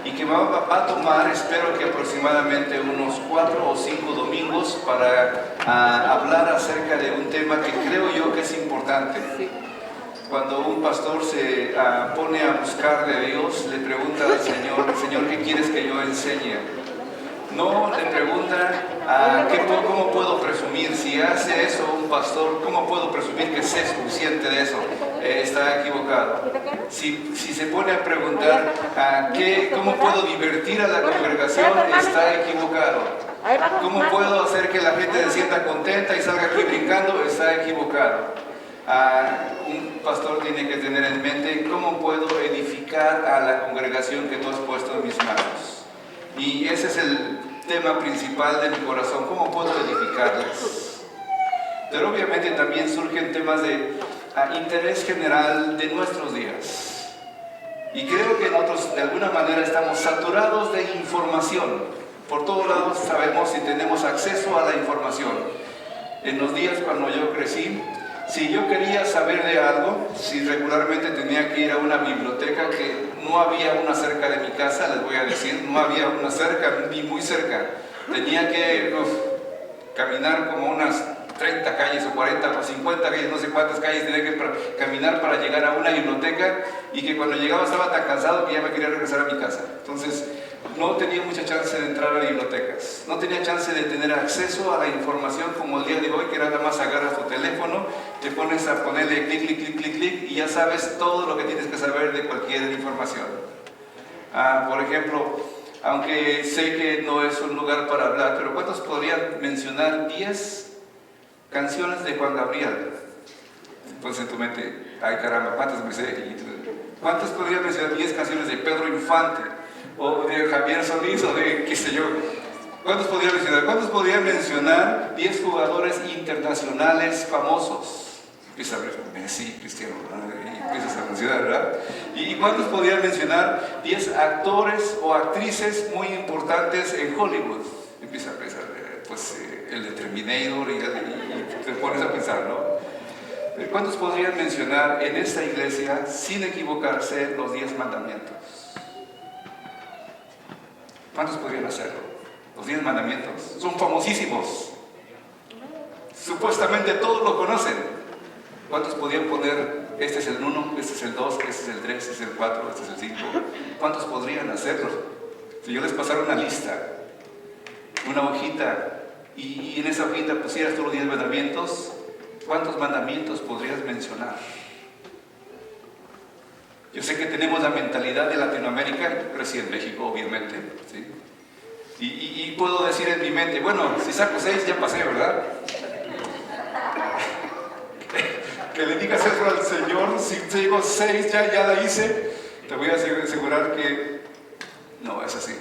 y que va a tomar, espero que aproximadamente unos 4 o 5 domingos para hablar acerca de un tema que creo yo que es importante. Cuando un pastor se pone a buscar de Dios, le pregunta al Señor, ¿qué quieres que yo enseñe? No le pregunta cómo puedo presumir. Si hace eso un pastor, ¿cómo puedo presumir que sé suficiente de eso? Está equivocado. Si se pone a preguntar cómo puedo divertir a la congregación, está equivocado. ¿Cómo puedo hacer que la gente se sienta contenta y salga aquí brincando? Está equivocado. Un pastor tiene que tener en mente cómo puedo edificar a la congregación que tú has puesto en mis manos. Y ese es el tema principal de mi corazón, ¿cómo puedo edificarles? Pero obviamente también surgen temas de interés general de nuestros días. Y creo que nosotros de alguna manera estamos saturados de información. Por todos lados sabemos y tenemos acceso a la información. En los días cuando yo crecí, si yo quería saber de algo, si regularmente tenía que ir a una biblioteca, que no había una cerca de mi casa, les voy a decir, no había una cerca, ni muy cerca. Tenía que caminar como unas 30 calles o 40 o 50 calles, no sé cuántas calles tenía que caminar para llegar a una biblioteca, y que cuando llegaba estaba tan cansado que ya me quería regresar a mi casa. Entonces, no tenía mucha chance de entrar a bibliotecas, no tenía chance de tener acceso a la información como el día de hoy, que nada más agarras tu teléfono, te pones a ponerle clic, clic, clic, clic, clic, y ya sabes todo lo que tienes que saber de cualquier información. Por ejemplo, aunque sé que no es un lugar para hablar, pero ¿cuántos podrían mencionar 10 canciones de Juan Gabriel? Pues en tu mente, ay caramba, ¿cuántas me sé? ¿Cuántos podrían mencionar 10 canciones de Pedro Infante? O de Javier Solís, o de qué sé yo? ¿Cuántos podrían mencionar? ¿Cuántos podrían mencionar 10 jugadores internacionales famosos? Empieza a ver Messi, Cristiano Ronaldo, y empiezas a mencionar, ¿verdad? ¿Y cuántos podrían mencionar 10 actores o actrices muy importantes en Hollywood? Empieza a pensar, pues el de Terminator, y te pones a pensar, ¿no? ¿Cuántos podrían mencionar en esta iglesia, sin equivocarse, los 10 mandamientos? ¿Cuántos podrían hacerlo? Los 10 mandamientos son famosísimos. Supuestamente todos lo conocen. ¿Cuántos podrían poner, este es el 1, este es el 2, este es el 3, este es el 4, este es el 5? ¿Cuántos podrían hacerlo? Si yo les pasara una lista, una hojita, y en esa hojita pusieras todos los 10 mandamientos, ¿cuántos mandamientos podrías mencionar? Yo sé que tenemos la mentalidad de Latinoamérica, yo crecí en México, obviamente, ¿sí? Y puedo decir en mi mente, bueno, si saco 6 ya pasé, ¿verdad? Que le digas eso al Señor, si digo 6 ya la hice, te voy a asegurar que no es así.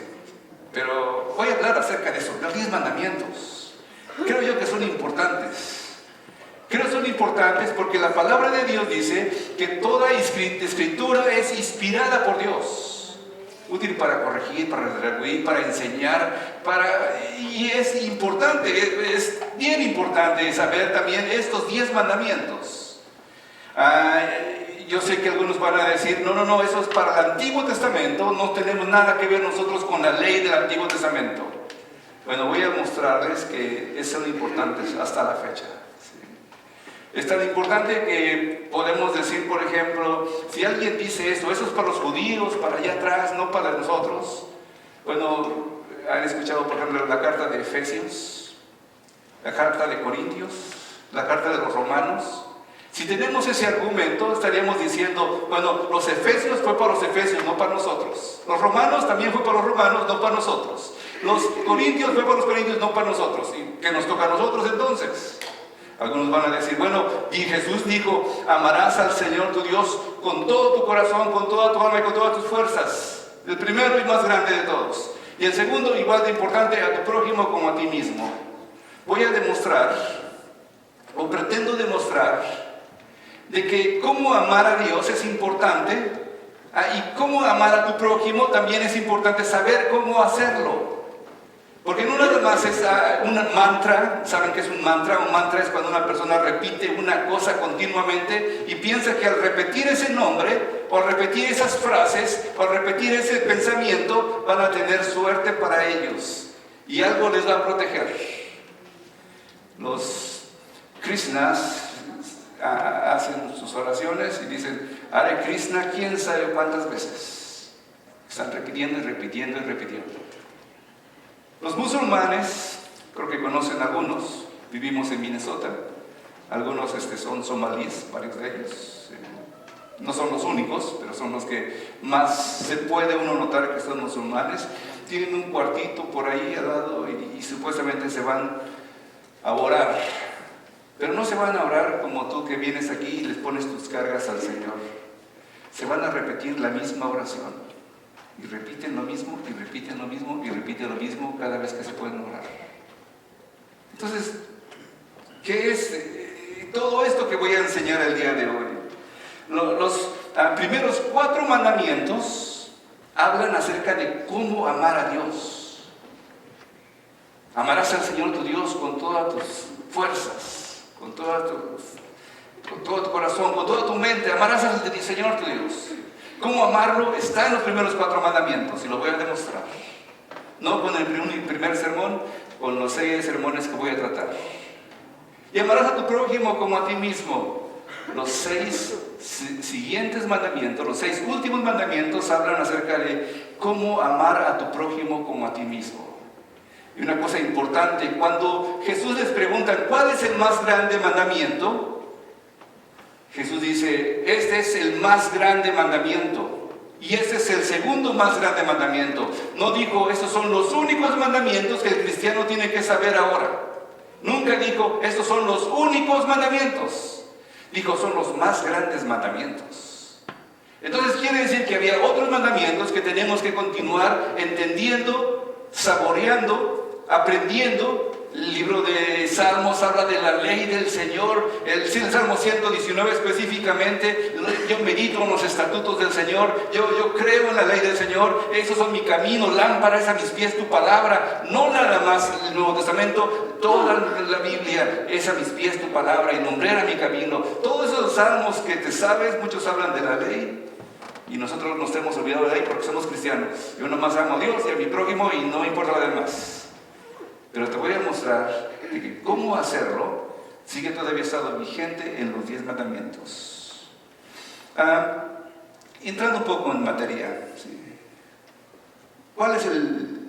Pero voy a hablar acerca de eso, los 10 mandamientos. Creo yo que son importantes. Creo que son importantes porque la palabra de Dios dice que toda escritura es inspirada por Dios, útil para corregir, para redarguir, para enseñar, y es importante, es bien importante saber también estos 10 mandamientos. Yo sé que algunos van a decir, no, eso es para el Antiguo Testamento, no tenemos nada que ver nosotros con la ley del Antiguo Testamento. Bueno, voy a mostrarles que son importantes hasta la fecha. Es tan importante que podemos decir, por ejemplo, si alguien dice esto, eso es para los judíos, para allá atrás, no para nosotros. Bueno, han escuchado, por ejemplo, la carta de Efesios, la carta de Corintios, la carta de los Romanos. Si tenemos ese argumento, estaríamos diciendo, bueno, los Efesios fue para los Efesios, no para nosotros. Los Romanos también fue para los Romanos, no para nosotros. Los Corintios fue para los Corintios, no para nosotros. ¿Y qué nos toca a nosotros entonces? Algunos van a decir, bueno, y Jesús dijo, amarás al Señor tu Dios con todo tu corazón, con toda tu alma y con todas tus fuerzas. El primero y más grande de todos. Y el segundo, igual de importante, a tu prójimo como a ti mismo. Voy a demostrar, o pretendo demostrar, de que cómo amar a Dios es importante, y cómo amar a tu prójimo también es importante saber cómo hacerlo. Porque no nada más es un mantra. ¿Saben qué es un mantra? Un mantra es cuando una persona repite una cosa continuamente y piensa que al repetir ese nombre, o al repetir esas frases, o al repetir ese pensamiento, van a tener suerte para ellos y algo les va a proteger. Los Krishnas hacen sus oraciones y dicen Hare Krishna, quién sabe cuántas veces. Están repitiendo y repitiendo y repitiendo. Los musulmanes, creo que conocen algunos, vivimos en Minnesota, algunos son somalíes, varios de ellos. No son los únicos, pero son los que más se puede uno notar que son musulmanes. Tienen un cuartito por ahí al lado y supuestamente se van a orar. Pero no se van a orar como tú que vienes aquí y les pones tus cargas al Señor. Se van a repetir la misma oración. Y repiten lo mismo, y repiten lo mismo, y repiten lo mismo cada vez que se pueden orar. Entonces, ¿qué es todo esto que voy a enseñar el día de hoy? Los primeros 4 mandamientos hablan acerca de cómo amar a Dios. Amarás al Señor tu Dios con todas tus fuerzas, con todo tu corazón, con toda tu mente. Amarás al Señor tu Dios. ¿Cómo amarlo? Está en los primeros 4 mandamientos y lo voy a demostrar. No con el primer sermón, con los 6 sermones que voy a tratar. Y amarás a tu prójimo como a ti mismo. Los 6 siguientes mandamientos, los 6 últimos mandamientos hablan acerca de cómo amar a tu prójimo como a ti mismo. Y una cosa importante, cuando Jesús les pregunta ¿cuál es el más grande mandamiento? Jesús dice, este es el más grande mandamiento y este es el segundo más grande mandamiento. No dijo, estos son los únicos mandamientos que el cristiano tiene que saber ahora. Nunca dijo, estos son los únicos mandamientos. Dijo, son los más grandes mandamientos. Entonces quiere decir que había otros mandamientos que tenemos que continuar entendiendo, saboreando, aprendiendo. El libro de Salmos habla de la ley del Señor. El Salmo 119 específicamente, yo medito en los estatutos del Señor, yo creo en la ley del Señor, esos son mi camino, lámpara es a mis pies tu palabra. No nada más el Nuevo Testamento, toda la Biblia es a mis pies tu palabra y lumbrera mi camino. Todos esos salmos que te sabes, muchos hablan de la ley y nosotros nos hemos olvidado de la ley porque somos cristianos. Yo nomás amo a Dios y a mi prójimo y no me importa lo demás. Pero te voy a mostrar que cómo hacerlo sigue todavía estando vigente en los 10 mandamientos. Entrando un poco en materia, ¿sí? ¿Cuál es el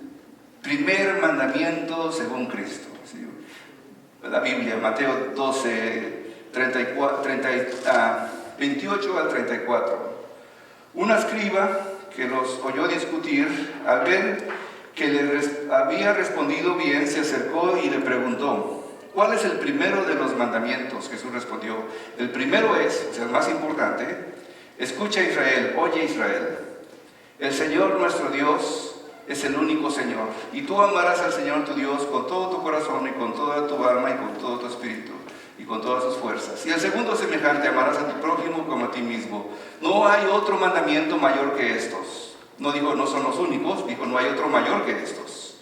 primer mandamiento según Cristo? ¿Sí? La Biblia, Mateo 12, 28 al 34. Un escriba que los oyó discutir, al ver que le había respondido bien, se acercó y le preguntó, ¿cuál es el primero de los mandamientos? Jesús respondió, el primero es, o sea, el más importante, escucha Israel, oye Israel, el Señor nuestro Dios es el único Señor, y tú amarás al Señor tu Dios con todo tu corazón y con toda tu alma y con todo tu espíritu y con todas tus fuerzas. Y el segundo semejante, amarás a tu prójimo como a ti mismo. No hay otro mandamiento mayor que estos. No dijo, no son los únicos, dijo, no hay otro mayor que estos.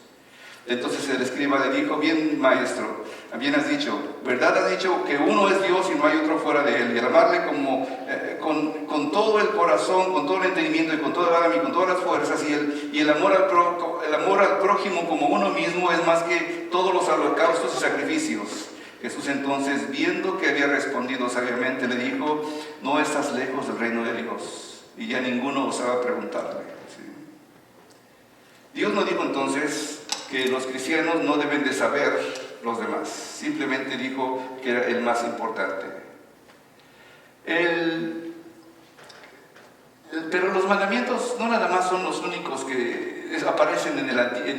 Entonces el escriba le dijo, bien maestro, bien has dicho, ¿verdad has dicho que uno es Dios y no hay otro fuera de él? Y al amarle con todo el corazón, con todo el entendimiento y con toda el alma y con todas las fuerzas, y el amor al prójimo como uno mismo es más que todos los holocaustos y sacrificios. Jesús entonces, viendo que había respondido sabiamente, le dijo, no estás lejos del reino de Dios. Y ya ninguno osaba preguntarle. ¿Sí? Dios no dijo entonces que los cristianos no deben de saber los demás. Simplemente dijo que era el más importante. Pero los mandamientos no nada más son los únicos que aparecen en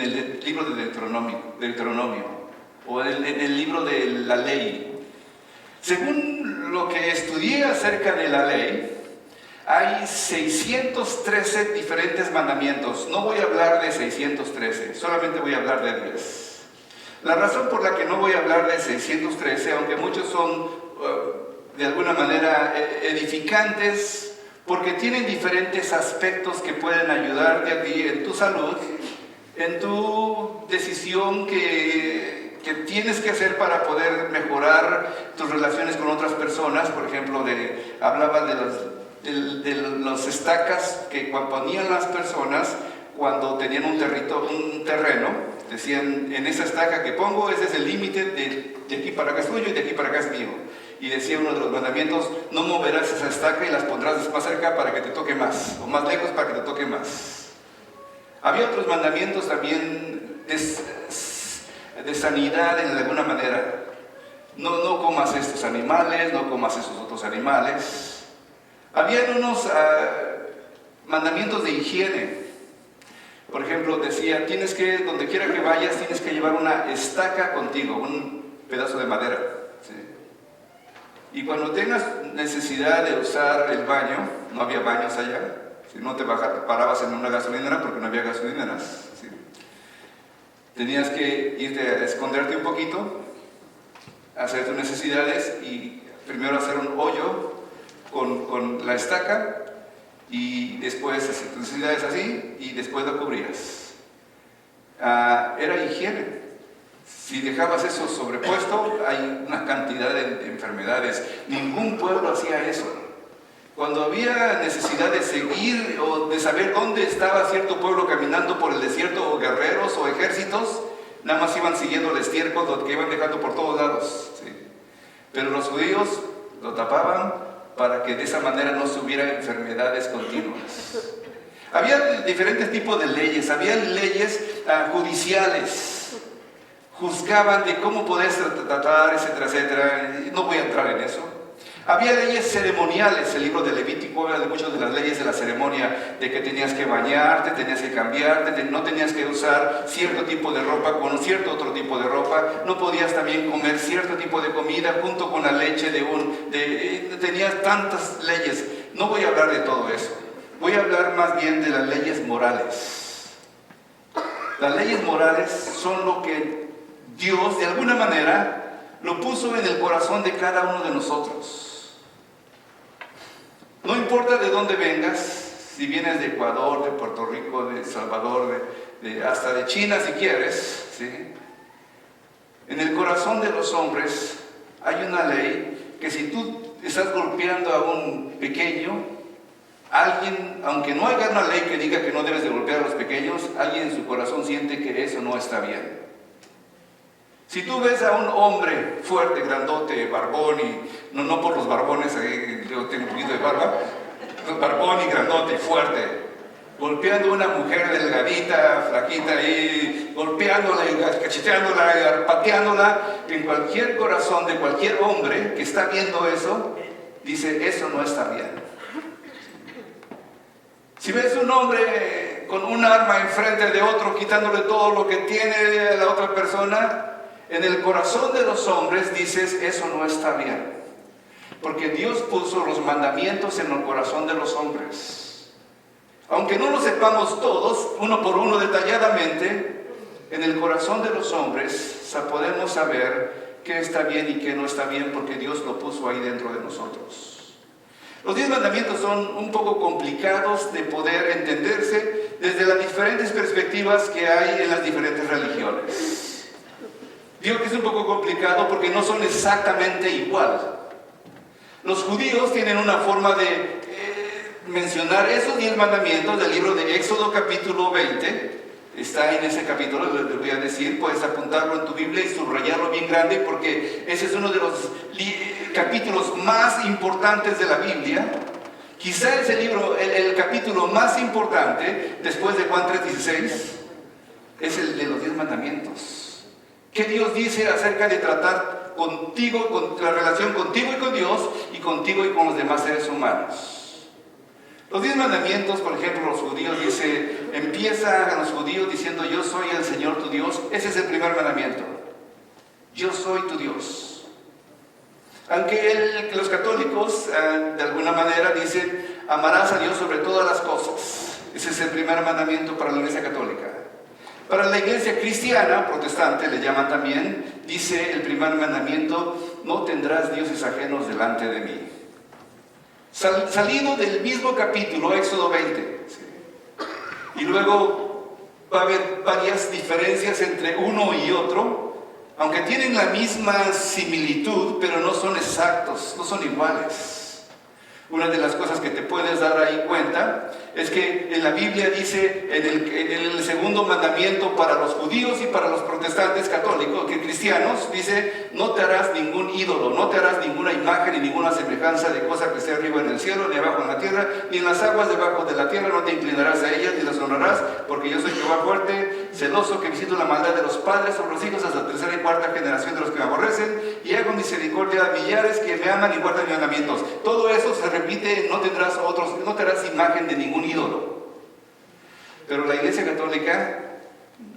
el libro de Deuteronomio o en el libro de la ley. Según lo que estudié acerca de la ley, hay 613 diferentes mandamientos. No voy a hablar de 613, solamente voy a hablar de 10. La razón por la que no voy a hablar de 613, aunque muchos son de alguna manera porque tienen diferentes aspectos que pueden ayudarte a ti en tu salud, en tu decisión que tienes que hacer para poder mejorar tus relaciones con otras personas. Por ejemplo, hablaba de las estacas que ponían las personas cuando tenían un terreno. Decían, en esa estaca que pongo, ese es el límite, de aquí para acá es tuyo y de aquí para acá es mío. Y decía uno de los mandamientos, no moverás esa estaca y las pondrás más cerca para que te toque más, o más lejos para que te toque más. Había otros mandamientos también de sanidad en alguna manera. No comas estos animales, no comas esos otros animales. Habían unos mandamientos de higiene. Por ejemplo, decía, donde quiera que vayas, tienes que llevar una estaca contigo, un pedazo de madera. ¿Sí? Y cuando tengas necesidad de usar el baño, no había baños allá, si no te parabas en una gasolinera porque no había gasolineras. ¿Sí? Tenías que irte a esconderte un poquito, hacer tus necesidades y primero hacer un hoyo con la estaca y después hacer tus necesidades así y después lo cubrías. Era higiene. Si dejabas eso sobrepuesto, hay una cantidad de enfermedades. Ningún pueblo hacía eso. Cuando había necesidad de seguir o de saber dónde estaba cierto pueblo caminando por el desierto, o guerreros o ejércitos, nada más iban siguiendo el estiércol, lo que iban dejando por todos lados. ¿Sí? Pero los judíos lo tapaban para que de esa manera no se hubieran enfermedades continuas. Había diferentes tipos de leyes. Había leyes judiciales. Juzgaban de cómo poder tratar, etcétera, etcétera. No voy a entrar en eso. Había leyes ceremoniales. El libro de Levítico habla de muchas de las leyes de la ceremonia, de que tenías que bañarte, tenías que cambiarte, no tenías que usar cierto tipo de ropa con cierto otro tipo de ropa, no podías también comer cierto tipo de comida junto con la leche tenías tantas leyes. No voy a hablar de todo eso. Voy a hablar más bien de las leyes morales. Las leyes morales son lo que Dios, de alguna manera, lo puso en el corazón de cada uno de nosotros. No importa de dónde vengas, si vienes de Ecuador, de Puerto Rico, de El Salvador, hasta de China si quieres, ¿sí? En el corazón de los hombres hay una ley que si tú estás golpeando a un pequeño, alguien, aunque no haya una ley que diga que no debes de golpear a los pequeños, alguien en su corazón siente que eso no está bien. Si tú ves a un hombre fuerte, grandote, barbón, y no por los barbones, yo tengo un poquito de barba, barbón y grandote y fuerte, golpeando a una mujer delgadita, flaquita, y golpeándola, y cacheteándola, y pateándola, en cualquier corazón de cualquier hombre que está viendo eso, dice, eso no está bien. Si ves un hombre con un arma enfrente de otro, quitándole todo lo que tiene la otra persona, en el corazón de los hombres dices, eso no está bien. Porque Dios puso los mandamientos en el corazón de los hombres. Aunque no lo sepamos todos, uno por uno detalladamente, en el corazón de los hombres podemos saber qué está bien y qué no está bien, porque Dios lo puso ahí dentro de nosotros. Los 10 mandamientos son un poco complicados de poder entenderse desde las diferentes perspectivas que hay en las diferentes religiones. Digo que es un poco complicado porque no son exactamente igual. Los judíos tienen una forma de mencionar esos 10 mandamientos del libro de Éxodo capítulo 20. Está en ese capítulo, les voy a decir, puedes apuntarlo en tu Biblia y subrayarlo bien grande porque ese es uno de los capítulos más importantes de la Biblia. Quizá es el capítulo más importante después de Juan 3:16, es el de los 10 mandamientos. ¿Qué Dios dice acerca de tratar contigo, con la relación contigo y con Dios, y contigo y con los demás seres humanos? Los 10 mandamientos, por ejemplo, los judíos empiezan a los judíos diciendo, yo soy el Señor tu Dios. Ese es el primer mandamiento. Yo soy tu Dios. Aunque los católicos, de alguna manera, dicen, amarás a Dios sobre todas las cosas. Ese es el primer mandamiento para la Iglesia Católica. Para la iglesia cristiana, protestante, le llaman también, dice el primer mandamiento, no tendrás dioses ajenos delante de mí. Salido del mismo capítulo, Éxodo 20. ¿Sí? Y luego va a haber varias diferencias entre uno y otro, aunque tienen la misma similitud, pero no son exactos, no son iguales. Una de las cosas que te puedes dar ahí cuenta es que en la Biblia dice, en el segundo mandamiento para los judíos y para los protestantes católicos, que cristianos, dice, no te harás ningún ídolo, no te harás ninguna imagen ni ninguna semejanza de cosa que esté arriba en el cielo, ni abajo en la tierra, ni en las aguas debajo de la tierra, no te inclinarás a ellas ni las honrarás, porque yo soy Jehová fuerte, celoso, que visito la maldad de los padres sobre los hijos hasta la tercera y cuarta generación de los que me aborrecen, y hago misericordia a millares que me aman y guardan mis mandamientos. Todo eso se repite, no tendrás imagen de ningún ídolo. Pero la Iglesia Católica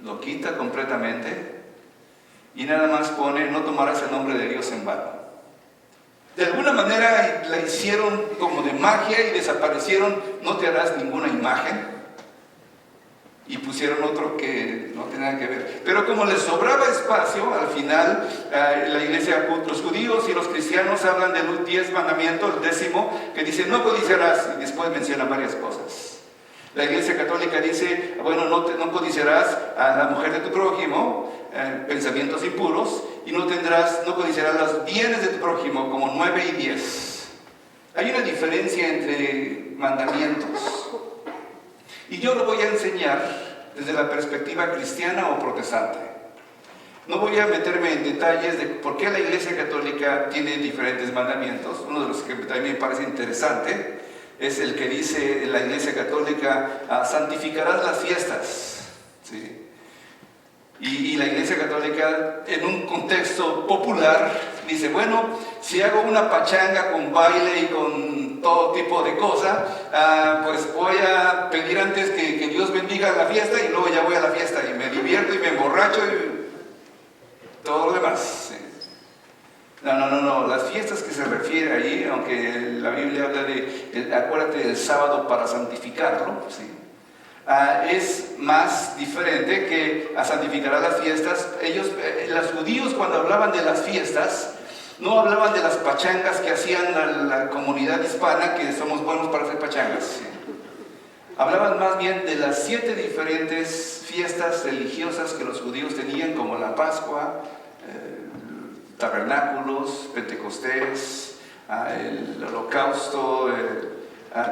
lo quita completamente y nada más pone, no tomarás el nombre de Dios en vano. De alguna manera la hicieron como de magia y desaparecieron, no te harás ninguna imagen, y pusieron otro que no tenía nada que ver. Pero como les sobraba espacio, al final la iglesia, los judíos y los cristianos hablan del 10 mandamiento, el 10º, que dice no codiciarás, y después menciona varias cosas. La Iglesia Católica dice, bueno, no codiciarás a la mujer de tu prójimo, pensamientos impuros, y no codiciarás los bienes de tu prójimo, como 9 y 10. Hay una diferencia entre mandamientos. Y yo lo voy a enseñar desde la perspectiva cristiana o protestante. No voy a meterme en detalles de por qué la Iglesia Católica tiene diferentes mandamientos. Uno de los que también me parece interesante es el que dice la Iglesia Católica, santificarás las fiestas. ¿Sí? Y la Iglesia Católica, en un contexto popular, dice, bueno, si hago una pachanga con baile y con todo tipo de cosas, pues voy a pedir antes que Dios bendiga la fiesta y luego ya voy a la fiesta y me divierto y me emborracho y todo lo demás. ¿Sí? No, las fiestas que se refiere allí, aunque la Biblia habla de, acuérdate del sábado para santificarlo, ¿sí? Es más diferente que a santificar a las fiestas. Los judíos, cuando hablaban de las fiestas, no hablaban de las pachangas que hacían la comunidad hispana, que somos buenos para hacer pachangas. ¿Sí? Hablaban más bien de las 7 diferentes fiestas religiosas que los judíos tenían, como la Pascua, tabernáculos, Pentecostés, el Holocausto,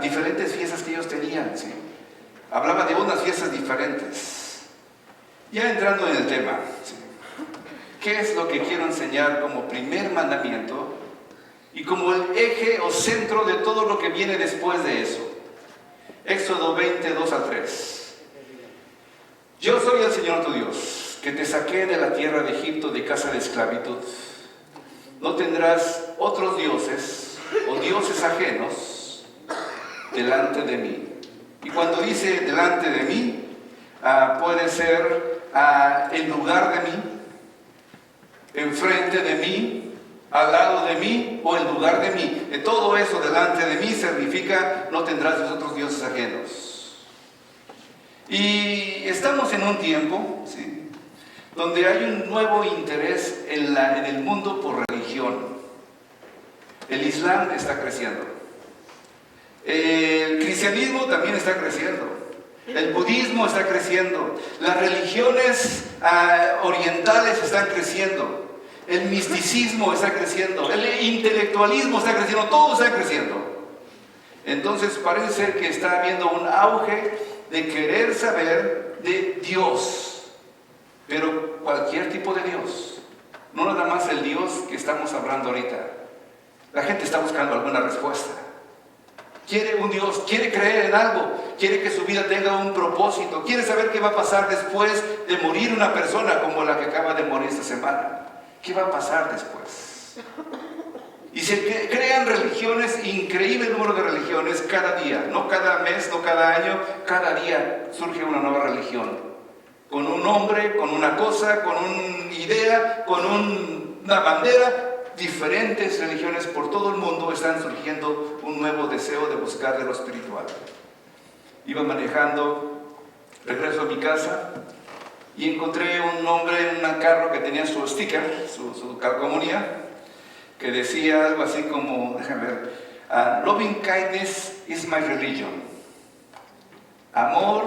diferentes fiestas que ellos tenían. ¿Sí? Hablaba de unas fiestas diferentes. Ya entrando en el tema, ¿sí? ¿Qué es lo que quiero enseñar como primer mandamiento y como el eje o centro de todo lo que viene después de eso? Éxodo 20, 2 al 3. Yo soy el Señor tu Dios, que te saqué de la tierra de Egipto de casa de esclavitud. No tendrás otros dioses o dioses ajenos delante de mí. Y cuando dice delante de mí, puede ser en lugar de mí, enfrente de mí, al lado de mí o en lugar de mí. Todo eso delante de mí significa no tendrás otros dioses ajenos. Y estamos en un tiempo, ¿sí?, donde hay un nuevo interés en el mundo por religión. El Islam está creciendo. El cristianismo también está creciendo. El budismo está creciendo. Las religiones orientales están creciendo. El misticismo está creciendo. El intelectualismo está creciendo. Todo está creciendo. Entonces parece ser que está habiendo un auge de querer saber de Dios. Pero cualquier tipo de Dios. No nada más el Dios que estamos hablando ahorita. La gente está buscando alguna respuesta. Quiere un Dios, quiere creer en algo, quiere que su vida tenga un propósito, quiere saber qué va a pasar después de morir una persona como la que acaba de morir esta semana. ¿Qué va a pasar después? Y se crean religiones, increíble número de religiones cada día, no cada mes, no cada año, cada día surge una nueva religión. Con un nombre, con una cosa, con una idea, con una bandera. Diferentes religiones por todo el mundo están surgiendo un nuevo deseo de buscar de lo espiritual. Iba manejando, regreso a mi casa y encontré un hombre en un carro que tenía su sticker, su calcomanía, que decía algo así como, déjame ver, loving kindness is my religion. Amor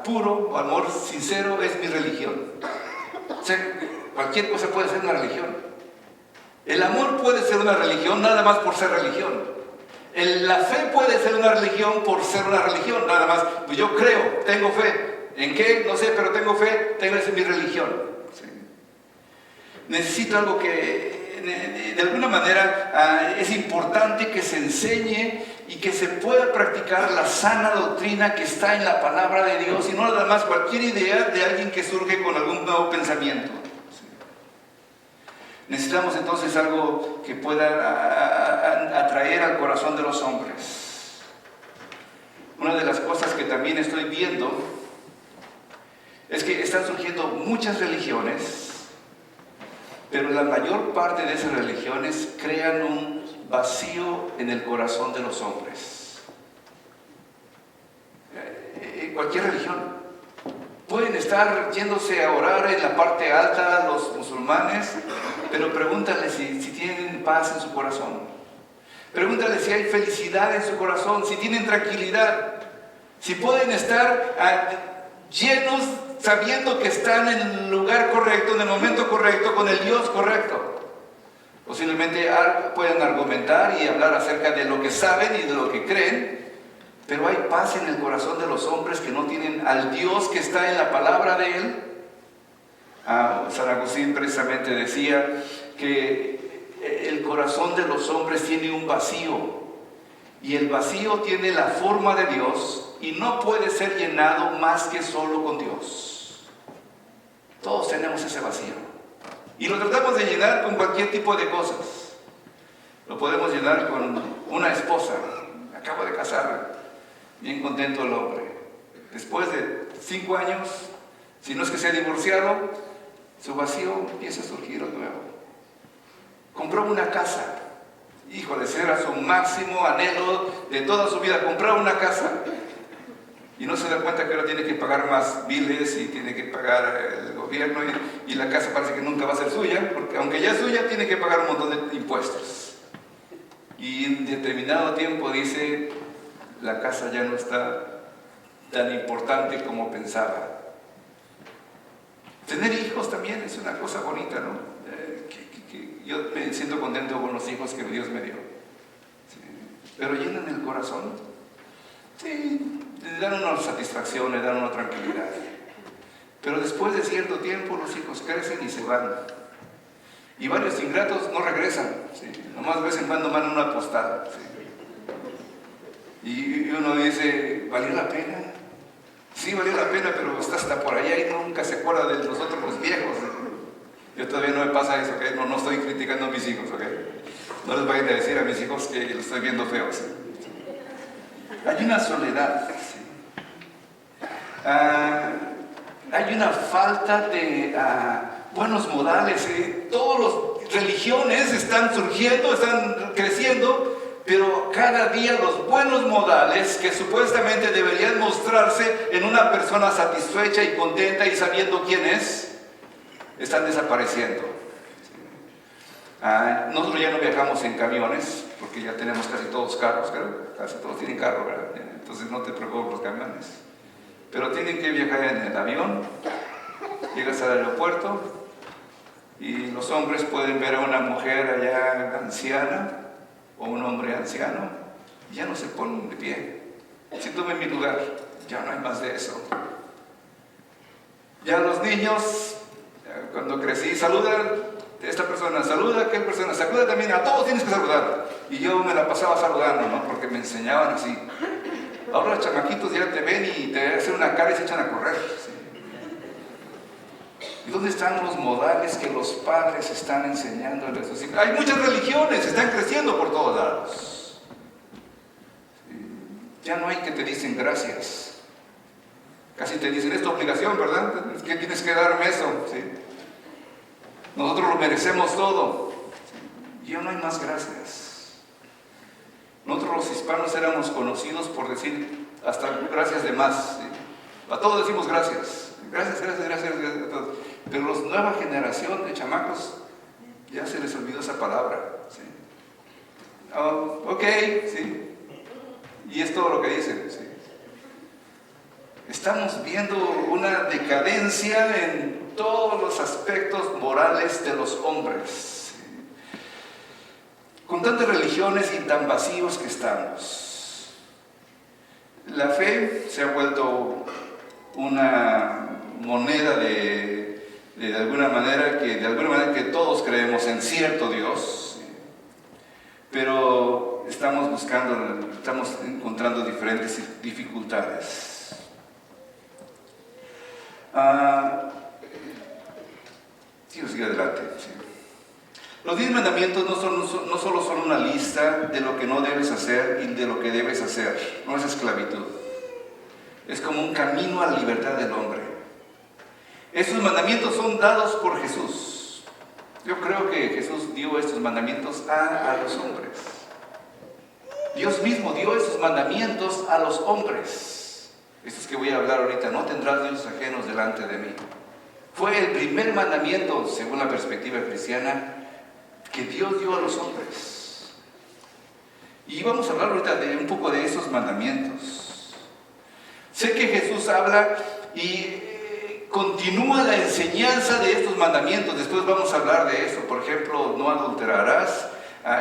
puro o amor sincero es mi religión. O sea, cualquier cosa puede ser una religión. El amor puede ser una religión nada más por ser religión. La fe puede ser una religión por ser una religión, nada más. Pues yo creo, tengo fe. ¿En qué? No sé, pero tengo fe, esa es mi religión. ¿Sí? Necesito algo que de alguna manera es importante que se enseñe y que se pueda practicar la sana doctrina que está en la palabra de Dios y no nada más cualquier idea de alguien que surge con algún nuevo pensamiento. ¿Sí? Necesitamos entonces algo que pueda atraer al corazón de los hombres. Una de las cosas que también estoy viendo es que están surgiendo muchas religiones, pero la mayor parte de esas religiones crean un vacío en el corazón de los hombres. Cualquier religión. Pueden estar yéndose a orar en la parte alta los musulmanes, pero pregúntale si tienen paz en su corazón. Pregúntale si hay felicidad en su corazón, si tienen tranquilidad, si pueden estar llenos sabiendo que están en el lugar correcto, en el momento correcto, con el Dios correcto. Posiblemente pueden argumentar y hablar acerca de lo que saben y de lo que creen, pero hay paz en el corazón de los hombres que no tienen al Dios que está en la palabra de Él. San Agustín precisamente decía que el corazón de los hombres tiene un vacío, y el vacío tiene la forma de Dios y no puede ser llenado más que solo con Dios. Todos tenemos ese vacío y lo tratamos de llenar con cualquier tipo de cosas. Lo podemos llenar con una esposa. Acabo de casar, bien contento el hombre. Después de 5 años, si no es que se ha divorciado, su vacío empieza a surgir de nuevo. Compró una casa. Híjole, ese era su máximo anhelo de toda su vida, comprar una casa. Y no se da cuenta que ahora tiene que pagar más biles y tiene que pagar el gobierno y la casa parece que nunca va a ser suya, porque aunque ya es suya, tiene que pagar un montón de impuestos. Y en determinado tiempo dice, la casa ya no está tan importante como pensaba. Tener hijos también es una cosa bonita, ¿no? Yo me siento contento con los hijos que Dios me dio. Sí. Pero llenan el corazón. Sí, le dan una satisfacción, le dan una tranquilidad. Pero después de cierto tiempo los hijos crecen y se van. Y varios ingratos no regresan. Sí. Nomás de vez en cuando mandan una postal. Sí. Y uno dice, ¿valió la pena? Sí, valió la pena, pero está hasta por allá y nunca se acuerda de nosotros los viejos. Yo todavía no me pasa eso, ¿ok? No estoy criticando a mis hijos, ¿ok? No les vayan a decir a mis hijos que los estoy viendo feos. ¿Sí? Hay una soledad. ¿Sí? Hay una falta de buenos modales. ¿Sí? Todas las religiones están surgiendo, están creciendo, pero cada día los buenos modales que supuestamente deberían mostrarse en una persona satisfecha y contenta y sabiendo quién es, están desapareciendo. Nosotros ya no viajamos en camiones porque ya tenemos casi todos carros, casi todos tienen carro, ¿verdad? Entonces no te preocupes los camiones, pero tienen que viajar en el avión. Llegas al aeropuerto y los hombres pueden ver a una mujer allá anciana o un hombre anciano y ya no se ponen de pie. Si tomen mi lugar, ya no hay más de eso. Ya los niños, cuando crecí, saludan, esta persona saluda, aquella persona saluda también, a todos tienes que saludar. Y yo me la pasaba saludando, ¿no? Porque me enseñaban así. Ahora los chamaquitos ya te ven y te hacen una cara y se echan a correr. ¿Sí? ¿Y dónde están los modales que los padres están enseñando a sus hijos? Hay muchas religiones, están creciendo por todos lados. ¿Sí? Ya no hay que te dicen gracias. Casi te dicen, es tu obligación, ¿verdad? Es que tienes que darme eso. ¿Sí? Nosotros lo merecemos todo. ¿Sí? Ya no hay más gracias. Nosotros los hispanos éramos conocidos por decir hasta gracias de más. ¿Sí? A todos decimos gracias. Gracias, gracias, gracias, gracias a todos. Pero la nueva generación de chamacos ya se les olvidó esa palabra. ¿Sí? Oh, ok, ¿sí? Y es todo lo que dicen. ¿Sí? Estamos viendo una decadencia en todos los aspectos morales de los hombres. Con tantas religiones y tan vacíos que estamos. La fe se ha vuelto una moneda de alguna manera que todos creemos en cierto Dios, pero estamos encontrando diferentes dificultades. Sigue adelante. Sí. Los 10 mandamientos no solo son una lista de lo que no debes hacer y de lo que debes hacer. No es esclavitud. Es como un camino a la libertad del hombre. Estos mandamientos son dados por Jesús. Yo creo que Jesús dio estos mandamientos a los hombres. Dios mismo dio estos mandamientos a los hombres. Estos que voy a hablar ahorita: no tendrás dioses ajenos delante de mí. Fue el primer mandamiento, según la perspectiva cristiana, que Dios dio a los hombres. Y vamos a hablar ahorita de un poco de esos mandamientos. Sé que Jesús habla y continúa la enseñanza de estos mandamientos. Después vamos a hablar de eso. Por ejemplo, no adulterarás.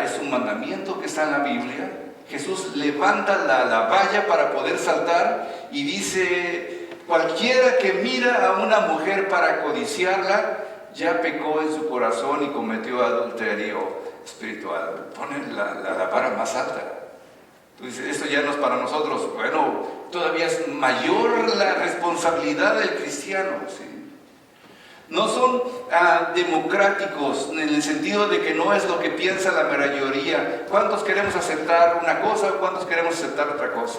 Es un mandamiento que está en la Biblia. Jesús levanta la valla para poder saltar y dice: cualquiera que mira a una mujer para codiciarla, ya pecó en su corazón y cometió adulterio espiritual. Ponen la vara más alta. Tú dices: esto ya no es para nosotros. Bueno, todavía es mayor la responsabilidad del cristiano, ¿sí? No son democráticos en el sentido de que no es lo que piensa la mayoría. ¿Cuántos queremos aceptar una cosa o cuántos queremos aceptar otra cosa?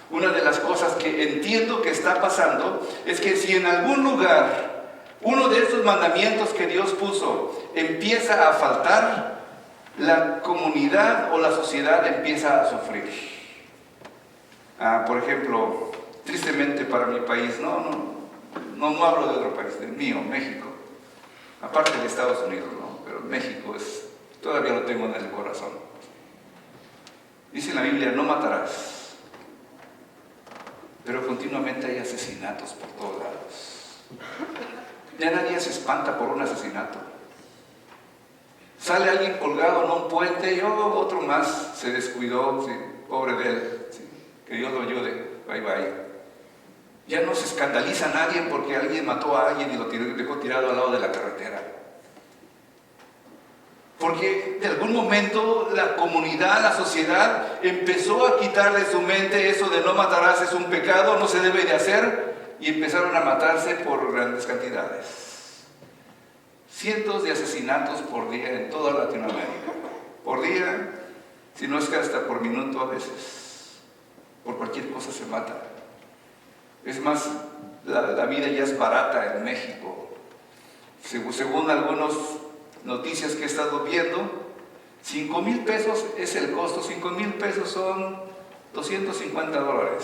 Una de las cosas que entiendo que está pasando es que si en algún lugar uno de estos mandamientos que Dios puso empieza a faltar, la comunidad o la sociedad empieza a sufrir. Por ejemplo, tristemente para mi país, no hablo de otro país, del mío, México, aparte de Estados Unidos, ¿no? Pero México todavía lo tengo en el corazón. Dice en la Biblia: no matarás. Pero continuamente hay asesinatos por todos lados. Ya nadie se espanta por un asesinato. Sale alguien colgado en un puente y otro más se descuidó, ¿sí? Pobre de él, ¿sí? Que Dios lo ayude, bye bye. Ya no se escandaliza a nadie porque alguien mató a alguien y lo dejó tirado al lado de la carretera. Porque de algún momento la comunidad, la sociedad empezó a quitar de su mente eso de no matarás, es un pecado, no se debe de hacer, y empezaron a matarse por grandes cantidades. Cientos de asesinatos por día en toda Latinoamérica. Por día, si no es que hasta por minuto a veces. Por cualquier cosa se mata. Es más, la vida ya es barata en México. Según algunas noticias que he estado viendo, 5,000 pesos es el costo. 5,000 pesos son $250.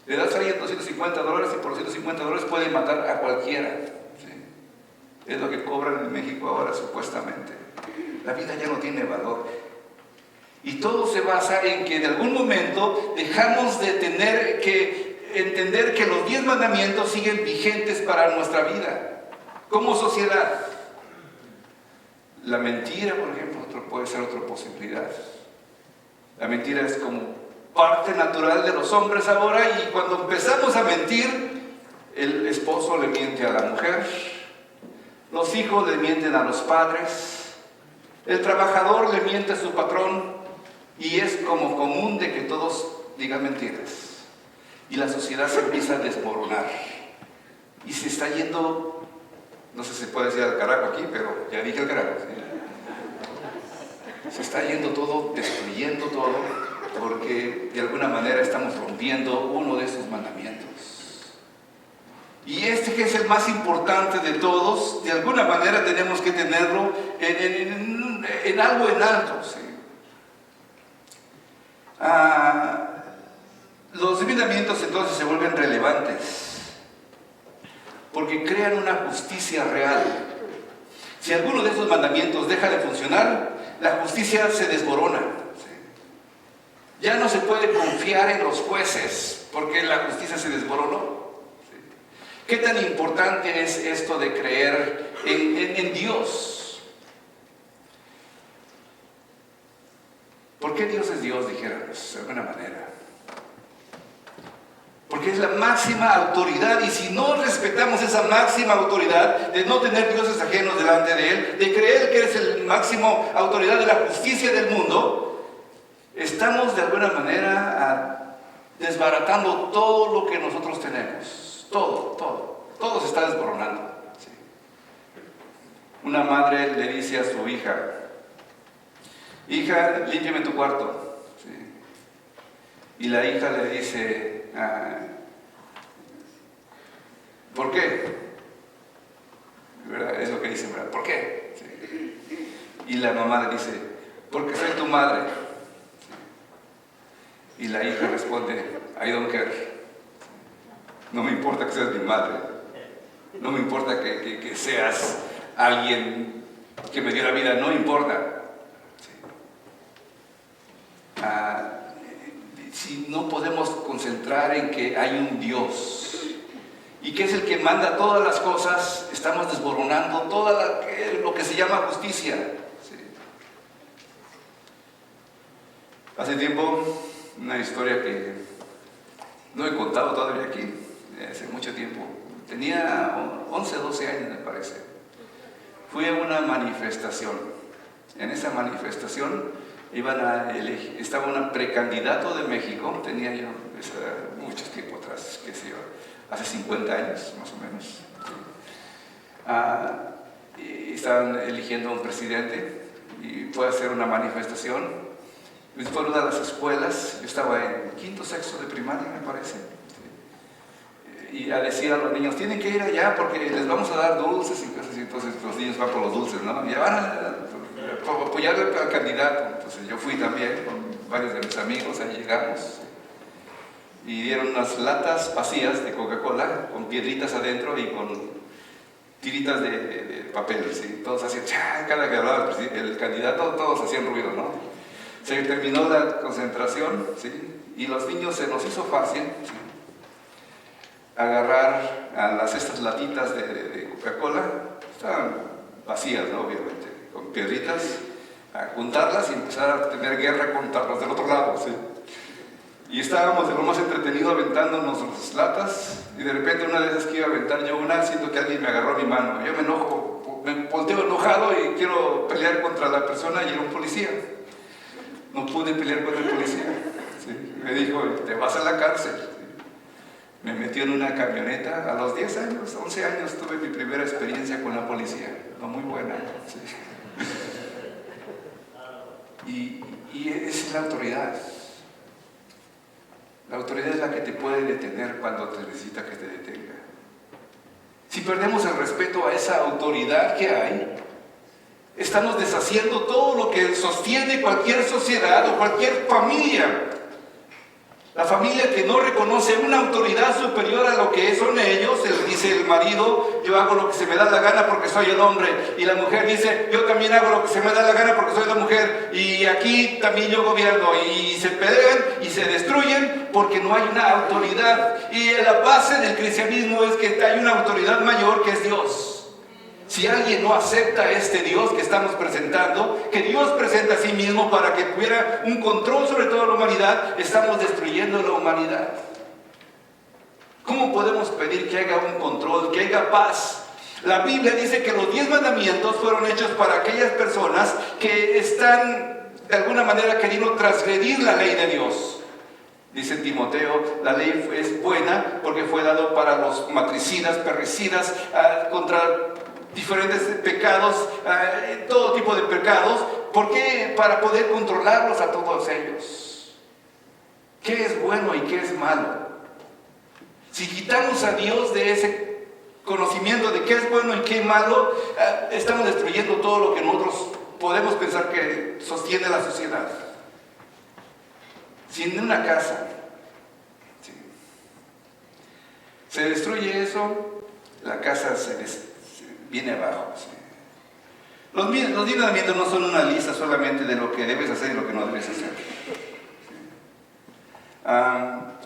Le das a alguien $250 y por $250 puede matar a cualquiera, ¿sí? Es lo que cobran en México ahora, supuestamente. La vida ya no tiene valor. Y todo se basa en que en algún momento dejamos de tener que entender que los 10 mandamientos siguen vigentes para nuestra vida, como sociedad. La mentira, por ejemplo, puede ser otra posibilidad. La mentira es como parte natural de los hombres ahora, y cuando empezamos a mentir, el esposo le miente a la mujer, los hijos le mienten a los padres, el trabajador le miente a su patrón, y es como común de que todos digan mentiras. Y la sociedad se empieza a desmoronar. Y se está yendo, no sé si se puede decir al carajo aquí, pero ya dije el carajo, ¿sí? Se está yendo todo, destruyendo todo, porque de alguna manera estamos rompiendo uno de esos mandamientos. Y este, que es el más importante de todos, de alguna manera tenemos que tenerlo en algo en alto, ¿sí? Los mandamientos entonces se vuelven relevantes porque crean una justicia real. Si alguno de esos mandamientos deja de funcionar, la justicia se desmorona, ¿sí? Ya no se puede confiar en los jueces porque la justicia se desboronó. ¿Qué tan importante es esto de creer en Dios? ¿Por qué Dios es Dios, dijéramos, de alguna manera? Porque es la máxima autoridad, y si no respetamos esa máxima autoridad de no tener dioses ajenos delante de Él, de creer que es el máximo autoridad de la justicia del mundo, estamos de alguna manera desbaratando todo lo que nosotros tenemos. Todo se está desboronando. Sí. Una madre le dice a su hija: hija, límpiame tu cuarto. Sí. Y la hija le dice: ¿por qué? ¿Verdad? Es lo que dicen, ¿verdad? ¿Por qué? Sí. Y la mamá le dice: porque soy tu madre. Sí. Y la hija responde: I don't care. No me importa que seas mi madre. No me importa que seas alguien que me dio la vida. No importa. Sí. Si no podemos concentrar en que hay un Dios y que es el que manda todas las cosas, estamos desboronando todo lo que se llama justicia. Sí. Hace tiempo, una historia que no he contado todavía aquí, hace mucho tiempo, tenía 11 o 12 años me parece. Fui a una manifestación. En esa manifestación estaba un precandidato de México, tenía yo mucho tiempo atrás, qué sé yo, hace 50 años más o menos. Y estaban eligiendo a un presidente y fue a hacer una manifestación. Fue a una de las escuelas, yo estaba en quinto, sexto de primaria me parece, y a decir a los niños: tienen que ir allá porque les vamos a dar dulces y cosas así. Entonces los niños van por los dulces, ¿no? Y van a apoyar al candidato. Entonces yo fui también con varios de mis amigos, ahí llegamos y dieron unas latas vacías de Coca-Cola con piedritas adentro y con tiritas de papel, ¿sí? Todos hacían cada que hablaba el candidato, todos hacían ruido, ¿no? Se terminó la concentración, ¿sí? Y los niños se nos hizo fácil, ¿sí?, agarrar a estas latitas de Coca-Cola, estaban vacías, ¿no? Obviamente, con piedritas, a juntarlas y empezar a tener guerra contra los del otro lado, ¿sí? Y estábamos de lo más entretenido aventándonos las latas, y de repente una de esas que iba a aventar yo siento que alguien me agarró mi mano. Yo me enojo, me volteo enojado y quiero pelear contra la persona, y era un policía. No pude pelear contra el policía, ¿sí? Me dijo: te vas a la cárcel. Me metió en una camioneta. A los 10 años, 11 años, tuve mi primera experiencia con la policía, no muy buena, ¿sí? Y esa es la autoridad. La autoridad es la que te puede detener cuando te necesita que te detenga. Si perdemos el respeto a esa autoridad que hay, estamos deshaciendo todo lo que sostiene cualquier sociedad o cualquier familia. La familia que no reconoce una autoridad superior a lo que son ellos, dice el marido: yo hago lo que se me da la gana porque soy el hombre. Y la mujer dice: yo también hago lo que se me da la gana porque soy la mujer. Y aquí también yo gobierno. Y se pelean y se destruyen porque no hay una autoridad. Y la base del cristianismo es que hay una autoridad mayor, que es Dios. Si alguien no acepta este Dios que estamos presentando, que Dios presenta a sí mismo para que tuviera un control sobre toda la humanidad, estamos destruyendo la humanidad. ¿Cómo podemos pedir que haya un control, que haya paz? La Biblia dice que los 10 mandamientos fueron hechos para aquellas personas que están de alguna manera queriendo transgredir la ley de Dios. Dice Timoteo: la ley es buena porque fue dado para los matricidas, parricidas, contra diferentes pecados, todo tipo de pecados. ¿Por qué? Para poder controlarlos a todos ellos. ¿Qué es bueno y qué es malo? Si quitamos a Dios de ese conocimiento de qué es bueno y qué es malo, estamos destruyendo todo lo que nosotros podemos pensar que sostiene la sociedad. Si en una casa se destruye eso, la casa viene abajo. ¿Sí? Los 10 mandamientos no son una lista solamente de lo que debes hacer y lo que no debes hacer.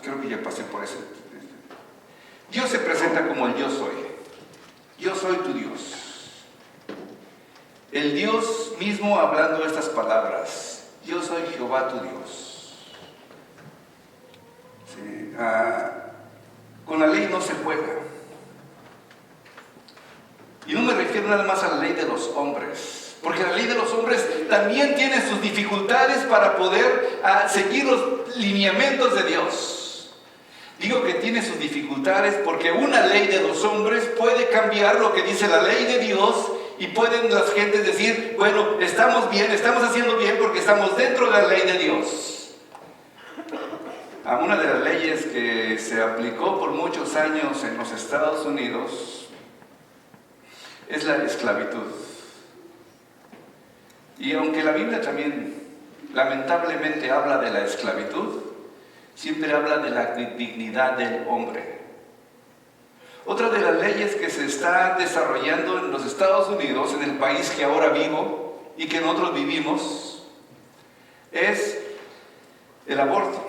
¿Sí? creo que ya pasé por eso. Dios se presenta como el yo soy. Yo soy tu Dios. El Dios mismo hablando estas palabras. Yo soy Jehová tu Dios. Sí, con la ley no se juega. Y no me refiero nada más a la ley de los hombres, porque la ley de los hombres también tiene sus dificultades para poder seguir los lineamientos de Dios. Digo que tiene sus dificultades porque una ley de los hombres puede cambiar lo que dice la ley de Dios, y pueden las gentes decir, bueno, estamos bien, estamos haciendo bien porque estamos dentro de la ley de Dios. Una de las leyes que se aplicó por muchos años en los Estados Unidos es la esclavitud. Y aunque la Biblia también lamentablemente habla de la esclavitud, siempre habla de la dignidad del hombre. Otra de las leyes que se está desarrollando en los Estados Unidos, en el país que ahora vivo y que nosotros vivimos, es el aborto.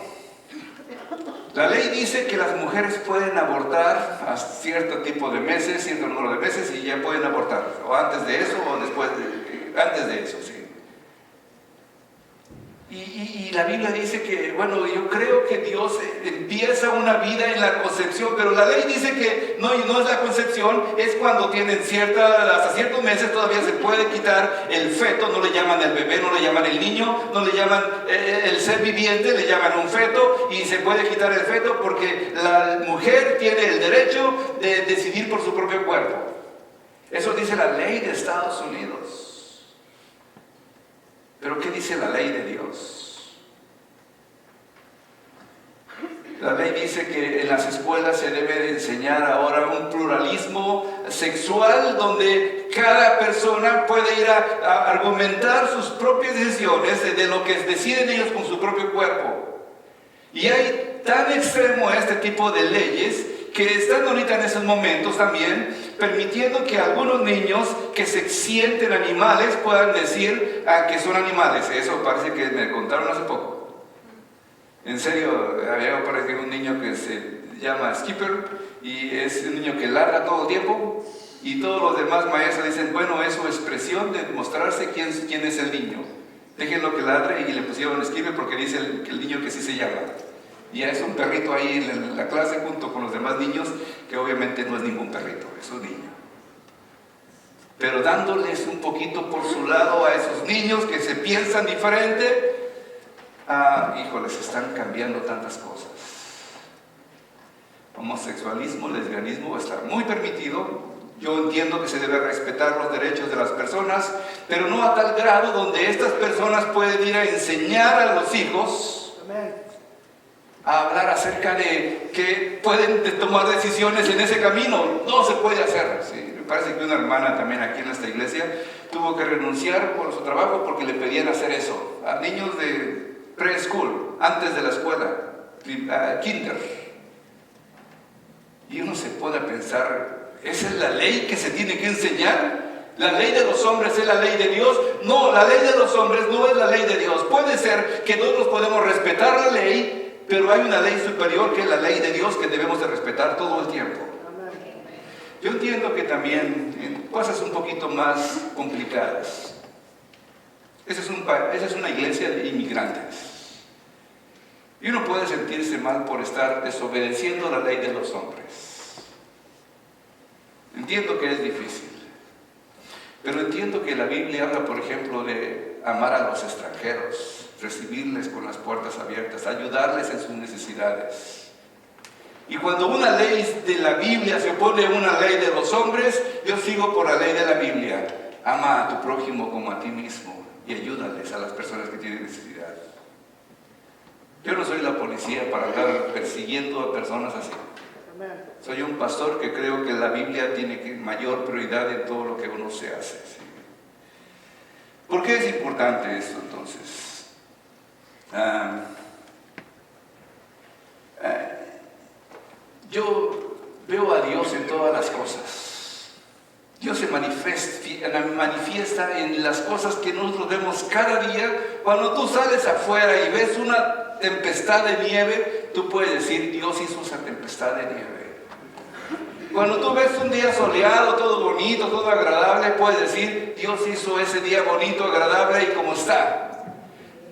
La ley dice que las mujeres pueden abortar a cierto tipo de meses, cierto número de meses, y ya pueden abortar, o antes de eso o después antes de eso, sí. Y la Biblia dice que, bueno, yo creo que Dios empieza una vida en la concepción, pero la ley dice que no es la concepción, es cuando tienen hasta ciertos meses todavía se puede quitar el feto, no le llaman el bebé, no le llaman el niño, no le llaman el ser viviente, le llaman un feto, y se puede quitar el feto porque la mujer tiene el derecho de decidir por su propio cuerpo. Eso dice la ley de Estados Unidos. Pero ¿qué dice la ley de Dios? La ley dice que en las escuelas se debe de enseñar ahora un pluralismo sexual donde cada persona puede ir a argumentar sus propias decisiones de lo que deciden ellos con su propio cuerpo. Y hay tan extremo este tipo de leyes que están ahorita en esos momentos también permitiendo que algunos niños que se sienten animales puedan decir que son animales. Eso parece que me contaron hace poco. En serio, había parece un niño que se llama Skipper y es un niño que ladra todo el tiempo y todos los demás maestros dicen, bueno, es su expresión de mostrarse quién es el niño. Déjenlo que ladre, y le pusieron Skipper porque dice que el niño que sí se llama. Y es un perrito ahí en la clase junto con los demás niños, que obviamente no es ningún perrito, es un niño. Pero dándoles un poquito por su lado a esos niños que se piensan diferente, híjoles, están cambiando tantas cosas. Homosexualismo, lesbianismo está muy permitido. Yo entiendo que se debe respetar los derechos de las personas, pero no a tal grado donde estas personas pueden ir a enseñar a los hijos a hablar acerca de que pueden tomar decisiones en ese camino. No se puede hacer. Sí, me parece que una hermana también aquí en esta iglesia tuvo que renunciar por su trabajo porque le pedían hacer eso a niños de preschool, antes de la escuela, kinder. Y uno se puede pensar, ¿esa es la ley que se tiene que enseñar? ¿La ley de los hombres es la ley de Dios? No, la ley de los hombres no es la ley de Dios. Puede ser que nosotros podemos respetar la ley, pero hay una ley superior que es la ley de Dios que debemos de respetar todo el tiempo. Yo entiendo que también en cosas un poquito más complicadas. Esa es una iglesia de inmigrantes. Y uno puede sentirse mal por estar desobedeciendo la ley de los hombres. Entiendo que es difícil. Pero entiendo que la Biblia habla, por ejemplo, de amar a los extranjeros, recibirles con las puertas abiertas, ayudarles en sus necesidades. Y cuando una ley de la Biblia se opone a una ley de los hombres, yo sigo por la ley de la Biblia. Ama a tu prójimo como a ti mismo y ayúdales a las personas que tienen necesidad. Yo no soy la policía para andar persiguiendo a personas así. Soy un pastor que creo que la Biblia tiene mayor prioridad en todo lo que uno se hace. ¿Sí? ¿Por qué es importante esto entonces? Yo veo a Dios en todas las cosas. Dios se manifiesta en las cosas que nosotros vemos cada día. Cuando tú sales afuera y ves una tempestad de nieve, tú puedes decir, Dios hizo esa tempestad de nieve. Cuando tú ves un día soleado, todo bonito, todo agradable, puedes decir, Dios hizo ese día bonito, agradable y como está.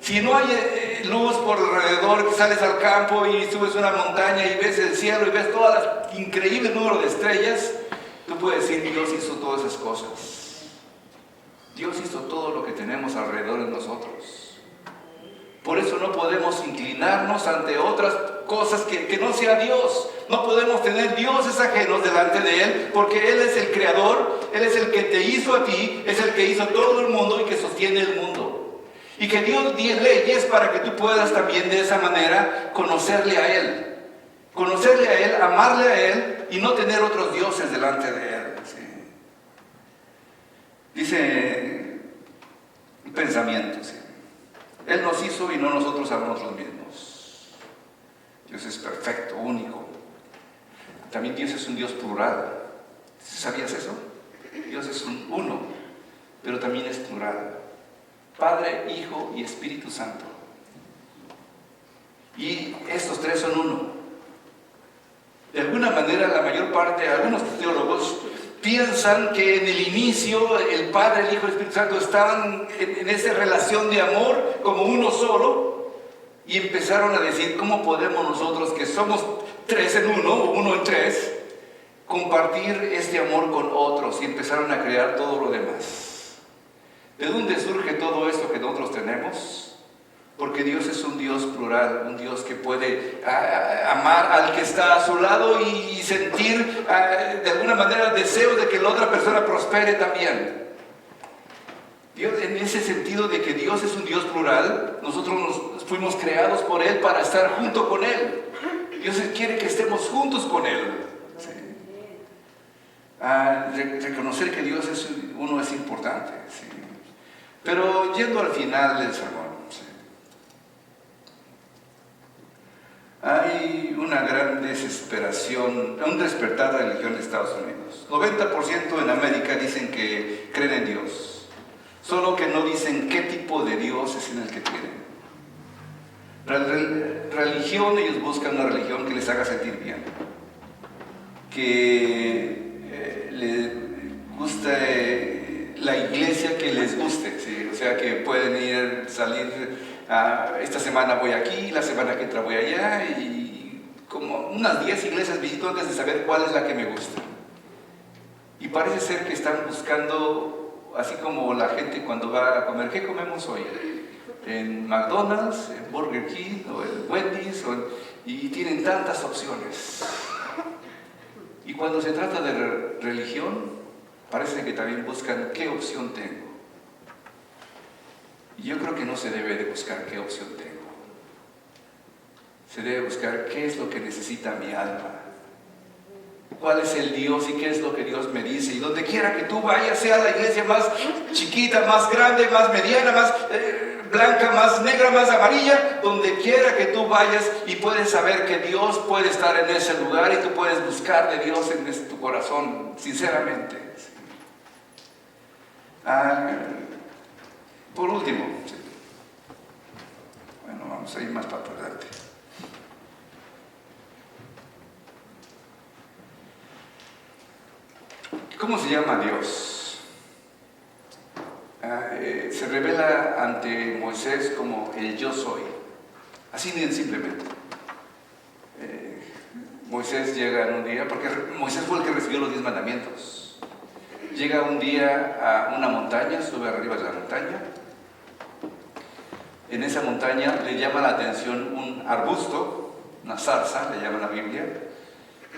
Si no hay luz por alrededor, que sales al campo y subes una montaña y ves el cielo y ves todo el increíble número de estrellas, tú puedes decir, Dios hizo todas esas cosas. Dios hizo todo lo que tenemos alrededor de nosotros. Por eso no podemos inclinarnos ante otras cosas que no sea Dios. No podemos tener dioses ajenos delante de Él, porque Él es el creador, Él es el que te hizo a ti, es el que hizo todo el mundo y que sostiene el mundo. Y que Dios dio leyes para que tú puedas también de esa manera conocerle a Él. Conocerle a Él, amarle a Él y no tener otros dioses delante de Él. ¿Sí? Dice pensamientos. ¿Sí? Él nos hizo y no nosotros a nosotros mismos. Dios es perfecto, único. También Dios es un Dios plural. ¿Sabías eso? Dios es uno, pero también es plural. Padre, Hijo y Espíritu Santo. Y estos tres son uno. De alguna manera, la mayor parte, algunos teólogos piensan que en el inicio el Padre, el Hijo y el Espíritu Santo estaban en esa relación de amor como uno solo, y empezaron a decir, ¿cómo podemos nosotros, que somos tres en uno, o uno en tres, compartir este amor con otros? Y empezaron a crear todo lo demás. ¿De dónde surge todo esto que nosotros tenemos? Porque Dios es un Dios plural, un Dios que puede amar al que está a su lado y sentir de alguna manera deseos de que la otra persona prospere también. Dios, en ese sentido de que Dios es un Dios plural, nosotros nos fuimos creados por Él para estar junto con Él. Dios quiere que estemos juntos con Él. ¿Sí? Reconocer que Dios es uno es importante. ¿Sí? Pero yendo al final del sermón, ¿sí? Hay una gran desesperación, un despertar de la religión de Estados Unidos. 90% en América dicen que creen en Dios, solo que no dicen qué tipo de Dios es en el que creen. Religión, ellos buscan una religión que les haga sentir bien, que les guste la iglesia que les guste, ¿sí? O sea, que pueden salir, esta semana voy aquí, la semana que entra voy allá, y como unas 10 iglesias visito antes de saber cuál es la que me gusta. Y parece ser que están buscando, así como la gente cuando va a comer, ¿qué comemos hoy? En McDonald's, en Burger King, o en Wendy's, y tienen tantas opciones. Y cuando se trata de religión, parece que también buscan qué opción tengo. Y yo creo que no se debe de buscar qué opción tengo. Se debe buscar qué es lo que necesita mi alma. ¿Cuál es el Dios y qué es lo que Dios me dice? Y donde quiera que tú vayas, sea la iglesia más chiquita, más grande, más mediana, más blanca, más negra, más amarilla, donde quiera que tú vayas, y puedes saber que Dios puede estar en ese lugar y tú puedes buscar de Dios en tu corazón, sinceramente. Por último, sí. Bueno, vamos a ir más para adelante. ¿Cómo se llama Dios? Se revela ante Moisés como el yo soy, así bien simplemente. Moisés llega en un día, porque Moisés fue el que recibió los 10 mandamientos. Llega un día a una montaña, sube arriba de la montaña. En esa montaña le llama la atención un arbusto, una zarza, le llama la Biblia,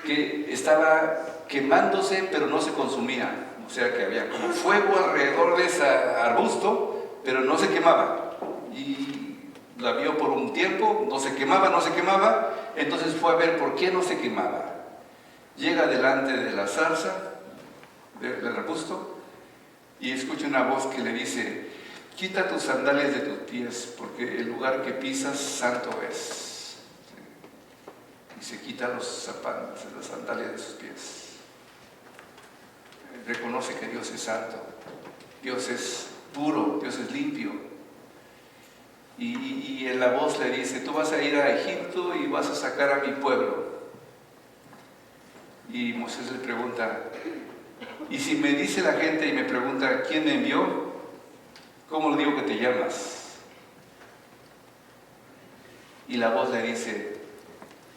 que estaba quemándose pero no se consumía. O sea que había como fuego alrededor de ese arbusto, pero no se quemaba. Y la vio por un tiempo, no se quemaba, entonces fue a ver por qué no se quemaba. Llega delante de la zarza, del arbusto, y escucha una voz que le dice: quita tus sandalias de tus pies, porque el lugar que pisas santo es. Y se quita los zapatos, las sandalias de sus pies. Reconoce que Dios es santo, Dios es puro, Dios es limpio. y en la voz le dice, tú vas a ir a Egipto y vas a sacar a mi pueblo. Y Moisés le pregunta, y si me dice la gente y me pregunta, ¿quién me envió? ¿Cómo le digo que te llamas? Y la voz le dice,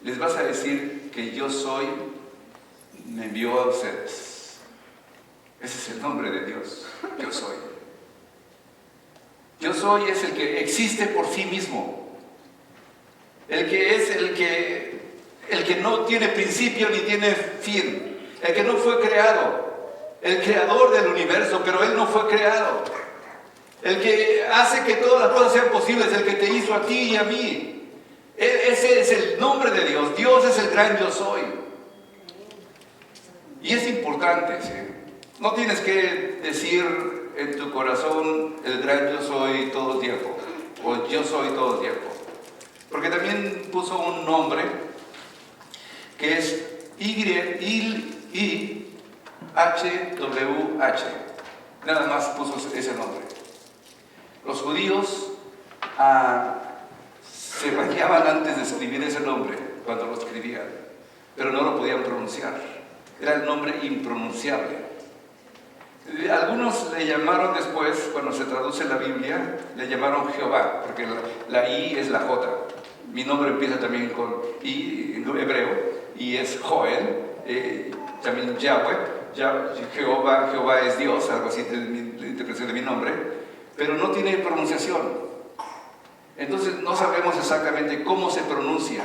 les vas a decir que yo soy, me envió a ustedes. Ese es el nombre de Dios, yo soy. Yo soy es el que existe por sí mismo. El que es el que no tiene principio ni tiene fin. El que no fue creado. El creador del universo, pero Él no fue creado. El que hace que todas las cosas sean posibles, el que te hizo a ti y a mí. Ese es el nombre de Dios. Dios es el gran yo soy. Y es importante, ¿sí? No tienes que decir en tu corazón el gran yo soy todo el tiempo, o yo soy todo el tiempo. Porque también puso un nombre que es IHWH. Nada más puso ese nombre. Los judíos se bañaban antes de escribir ese nombre, cuando lo escribían, pero no lo podían pronunciar. Era el nombre impronunciable. Algunos le llamaron después, cuando se traduce la Biblia, le llamaron Jehová, porque la I es la J. Mi nombre empieza también con I en hebreo, y es Joel, también Yahweh. Jehová es Dios, algo así es la interpretación de mi nombre, pero no tiene pronunciación. Entonces no sabemos exactamente cómo se pronuncia.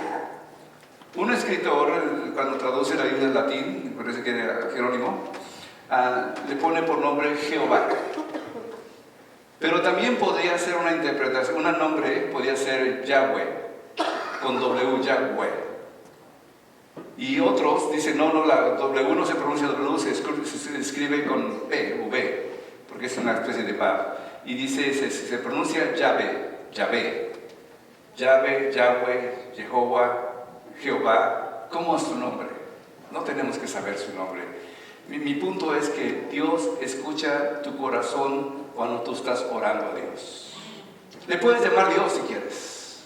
Un escritor, cuando traduce la Biblia en latín, me parece que era Jerónimo, le pone por nombre Jehová. Pero también podría ser una interpretación, un nombre podría ser Yahweh, con W, Yahweh. Y otros dicen, no, la W no se pronuncia W, se escribe con P, V, porque es una especie de Bab. Y dice, se pronuncia Yahvé, Yahweh, Jehová, Jehová. ¿Cómo es tu nombre? No tenemos que saber su nombre. Mi punto es que Dios escucha tu corazón cuando tú estás orando a Dios. Le puedes llamar Dios si quieres.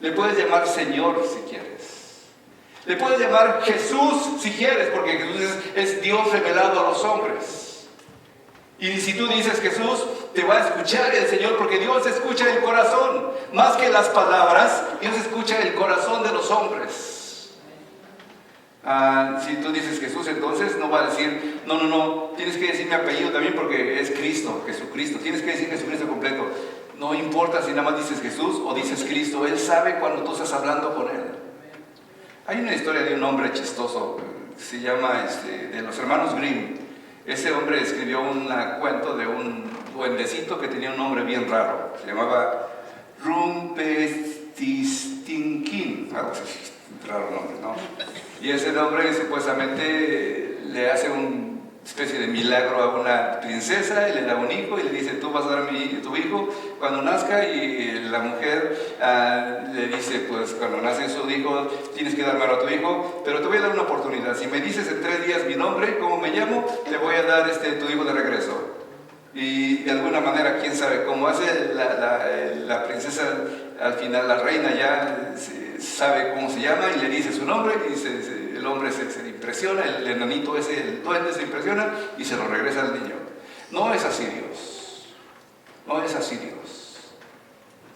Le puedes llamar Señor si quieres. Le puedes llamar Jesús si quieres, porque Jesús es Dios revelado a los hombres. Y si tú dices Jesús, te va a escuchar el Señor, porque Dios escucha el corazón. Más que las palabras, Dios escucha el corazón de los hombres. Si tú dices Jesús, entonces no va a decir, no, tienes que decir mi apellido también porque es Cristo, Jesucristo. Tienes que decir Jesucristo completo. No importa si nada más dices Jesús o dices Cristo, Él sabe cuando tú estás hablando con Él. Hay una historia de un hombre chistoso, se llama de los hermanos Grimm. Ese hombre escribió un cuento de un duendecito que tenía un nombre bien raro. Se llamaba Rumpelstiltskin, algo así, raro nombre, ¿no? Y ese nombre supuestamente le hace una especie de milagro a una princesa y le da un hijo y le dice, tú vas a dar tu hijo cuando nazca, y la mujer le dice, pues cuando nace su hijo tienes que darme a tu hijo, pero te voy a dar una oportunidad. Si me dices en 3 días mi nombre, cómo me llamo, te voy a dar tu hijo de regreso. Y de alguna manera, quién sabe cómo hace la princesa, al final la reina ya sabe cómo se llama y le dice su nombre, y el hombre se impresiona, el enanito ese, el duende se impresiona y se lo regresa al niño. No es así Dios, no es así Dios,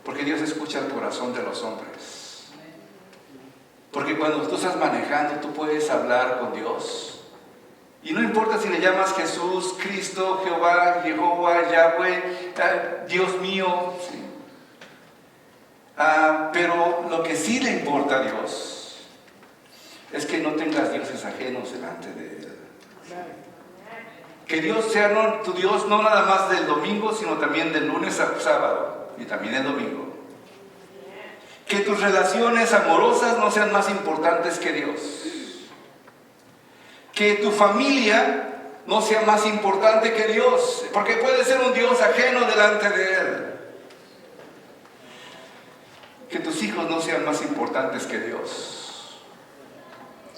porque Dios escucha el corazón de los hombres. Porque cuando tú estás manejando, tú puedes hablar con Dios. Y no importa si le llamas Jesús, Cristo, Jehová, Yahweh, Dios mío, ¿sí? Pero lo que sí le importa a Dios es que no tengas dioses ajenos delante de Él. Que Dios sea tu Dios no nada más del domingo, sino también del lunes a sábado y también el domingo. Que tus relaciones amorosas no sean más importantes que Dios. Que tu familia no sea más importante que Dios, porque puede ser un Dios ajeno delante de Él. Que tus hijos no sean más importantes que Dios.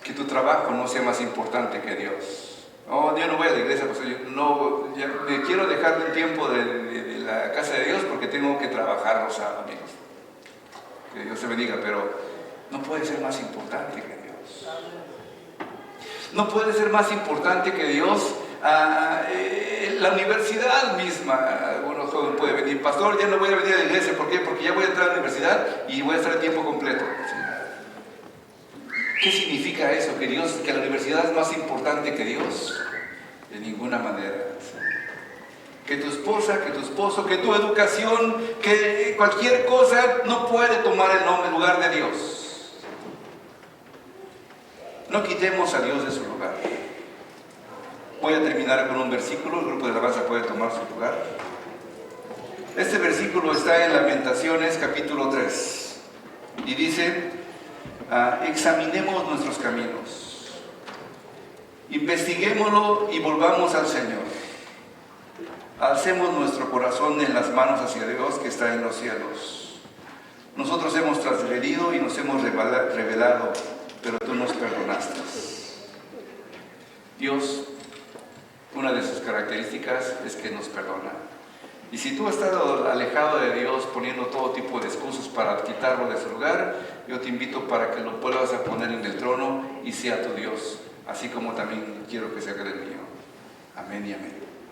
Que tu trabajo no sea más importante que Dios. Oh, yo no voy a la iglesia, pues yo no, ya me quiero dejar un tiempo de la casa de Dios porque tengo que trabajar los sábados, amigos. Que Dios te bendiga, pero no puede ser más importante que Dios. No puede ser más importante que Dios. La universidad misma, algunos jóvenes pueden venir, pastor, ya no voy a venir a la iglesia, ¿por qué? Porque ya voy a entrar a la universidad y voy a estar a tiempo completo. ¿Qué significa eso? ¿Que la universidad es más importante que Dios? De ninguna manera. Que tu esposa, que tu esposo, que tu educación, que cualquier cosa no puede tomar el lugar de Dios. No quitemos a Dios de su lugar. Voy a terminar con un versículo, el grupo de alabanza puede tomar su lugar. Este versículo está en Lamentaciones capítulo 3 y dice: examinemos nuestros caminos, investiguémoslo y volvamos al Señor. Alcemos nuestro corazón en las manos hacia Dios que está en los cielos. Nosotros hemos transgredido y nos hemos rebelado, pero tú nos perdonaste. Dios, una de sus características es que nos perdona. Y si tú has estado alejado de Dios poniendo todo tipo de excusas para quitarlo de su lugar, yo te invito para que lo vuelvas a poner en el trono y sea tu Dios, así como también quiero que sea el mío. Amén y amén.